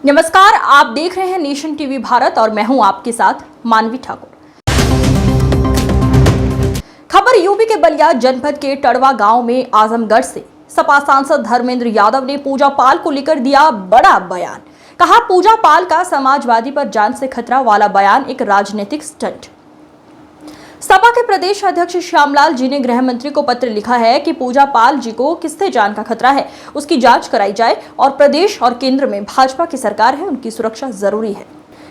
नमस्कार, आप देख रहे हैं नेशन टीवी भारत और मैं हूं आपके साथ मानवी ठाकुर। खबर यूपी के बलिया जनपद के टड़वा गांव में आजमगढ़ से सपा सांसद धर्मेंद्र यादव ने पूजा पाल को लेकर दिया बड़ा बयान। कहा, पूजा पाल का समाजवादी पर जान से खतरा वाला बयान एक राजनीतिक स्टंट। सपा के प्रदेश अध्यक्ष श्यामलाल जी ने गृह मंत्री को पत्र लिखा है कि पूजा पाल जी को किससे जान का खतरा है, उसकी जांच कराई जाए और प्रदेश और केंद्र में भाजपा की सरकार है, उनकी सुरक्षा जरूरी है।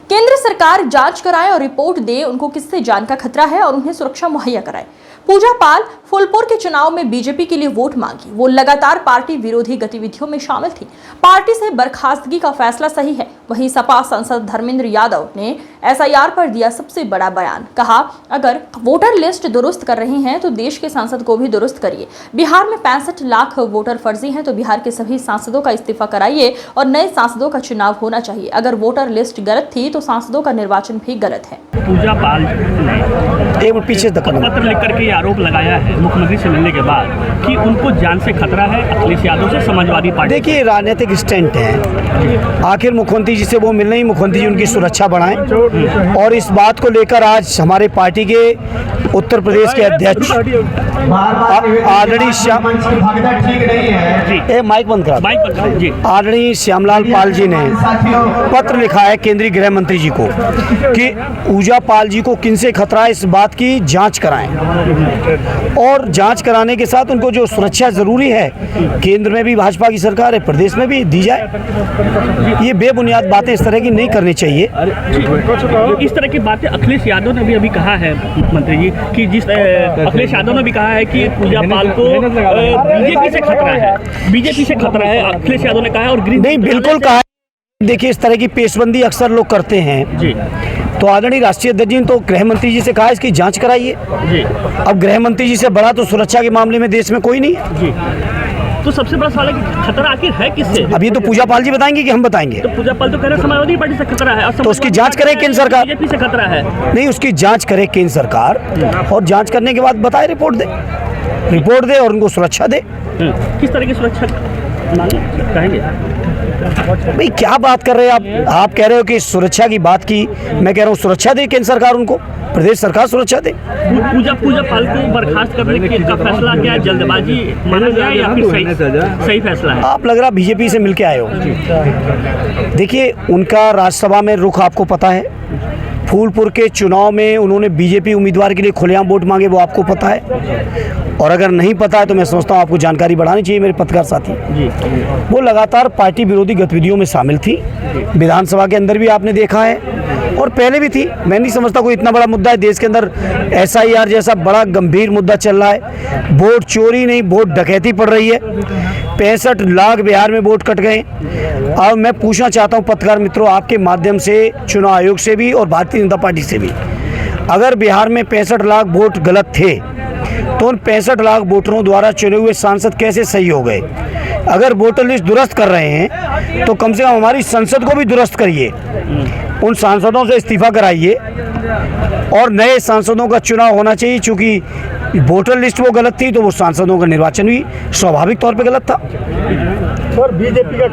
केंद्र सरकार जांच कराए और रिपोर्ट दे उनको किससे जान का खतरा है और उन्हें सुरक्षा मुहैया कराए। पूजा पाल फूलपुर के चुनाव में बीजेपी के लिए वोट मांगी। वो लगातार पार्टी विरोधी गतिविधियों में शामिल थी। पार्टी से बर्खास्तगी का फैसला सही है। वहीं सपा सांसद धर्मेंद्र यादव ने एसआईआर पर दिया सबसे बड़ा बयान। कहा, अगर वोटर लिस्ट दुरुस्त कर रही हैं तो देश के सांसद को भी दुरुस्त करिए। बिहार में 65 लाख वोटर फर्जी हैं तो बिहार के सभी सांसदों का इस्तीफा कराइए और नए सांसदों का चुनाव होना चाहिए। अगर वोटर लिस्ट गलत थी तो सांसदों का निर्वाचन भी गलत है। पूजा पाल ने पीछे पत्र लिख करके आरोप लगाया है मुख्यमंत्री से मिलने के बाद कि उनको जान से खतरा है अखिलेश यादव से समाजवादी पार्टी। देखिए, राजनीतिक स्टंट है। आखिर मुख्यमंत्री जी से वो मिलने ही मुख्यमंत्री जी उनकी सुरक्षा बढ़ाएं और इस बात को लेकर आज हमारे पार्टी के उत्तर प्रदेश के अध्यक्ष आदरणीय श्यामलाल पाल जी ने पत्र लिखा है केंद्रीय गृह मंत्री जी को कि पूजा पाल जी को किनसे खतरा है, इस बात की जांच कराएं और जांच कराने के साथ उनको जो सुरक्षा जरूरी है, केंद्र में भी भाजपा की सरकार है, प्रदेश में भी दी जाए। ये बेबुनियाद बातें इस तरह की नहीं करनी चाहिए। इस तरह की बातें अखिलेश यादव ने भी कहा है मंत्री जी कि अखिलेश यादव ने भी कहा है कि पूजा पाल को बीजेपी से खतरा है, बीजेपी से खतरा है, अखिलेश यादव ने कहा है। और नहीं, बिल्कुल कहा है। देखिए, इस तरह की पेशबंदी अक्सर लोग करते हैं जी। तो आदरणीय राष्ट्रीय अध्यक्ष जी ने तो गृह मंत्री जी से कहा इसकी जांच कराइए जी। अब गृह मंत्री जी से बड़ा तो सुरक्षा के मामले में देश में कोई नहीं है जी। तो सबसे बड़ा सवाल है कि खतरा आखिर है किससे? अब ये तो पूजा पाल जी बताएंगे कि हम बताएंगे? तो पूजा पाल तो कह रहे हैं समाजवादी पार्टी से खतरा है। तो उसकी जांच करे केंद्र सरकार। बीजेपी से खतरा है। नहीं, उसकी जांच करे केंद्र सरकार और जांच करने के बाद बताए, रिपोर्ट दे और उनको सुरक्षा दे। किस तरह की सुरक्षा कहेंगे? भाई, क्या बात कर रहे हैं आप कह रहे हो कि सुरक्षा की बात की, मैं कह रहा हूँ सुरक्षा दे केंद्र सरकार, उनको प्रदेश सरकार सुरक्षा दे। पूजा पाल को बर्खास्त करने का फैसला क्या है? जल्दबाजी माना गया या फिर सही फैसला है? आप लग रहा बीजेपी से मिलके आए हो। देखिए, उनका राज्यसभा में रुख आपको पता है। फूलपुर के चुनाव में उन्होंने बीजेपी उम्मीदवार के लिए खुलेआम वोट मांगे, वो आपको पता है। और अगर नहीं पता है तो मैं समझता हूँ आपको जानकारी बढ़ानी चाहिए मेरे पत्रकार साथी जी। वो लगातार पार्टी विरोधी गतिविधियों में शामिल थी। विधानसभा के अंदर भी आपने देखा है और पहले भी थी। मैं नहीं समझता कोई इतना बड़ा मुद्दा है देश के अंदर एसआईआर जैसा बड़ा गंभीर मुद्दा चल रहा है। वोट चोरी नहीं, वोट डकैती पड़ रही है। 65 लाख बिहार में वोट कट गए। अब मैं पूछना चाहता हूं पत्रकार मित्रों, आपके माध्यम से चुनाव आयोग से भी और भारतीय जनता पार्टी से भी, अगर बिहार में 65 लाख वोट गलत थे तो उन 65 लाख वोटरों द्वारा चुने हुए सांसद कैसे सही हो गए? अगर वोटर लिस्ट दुरुस्त कर रहे हैं तो कम से कम हमारी संसद को भी दुरुस्त करिए, उन सांसदों से इस्तीफा कराइए और नए सांसदों का चुनाव होना चाहिए। चूंकि वोटर लिस्ट वो गलत थी तो वो सांसदों का निर्वाचन भी स्वाभाविक तौर पे गलत था। और बीजेपी का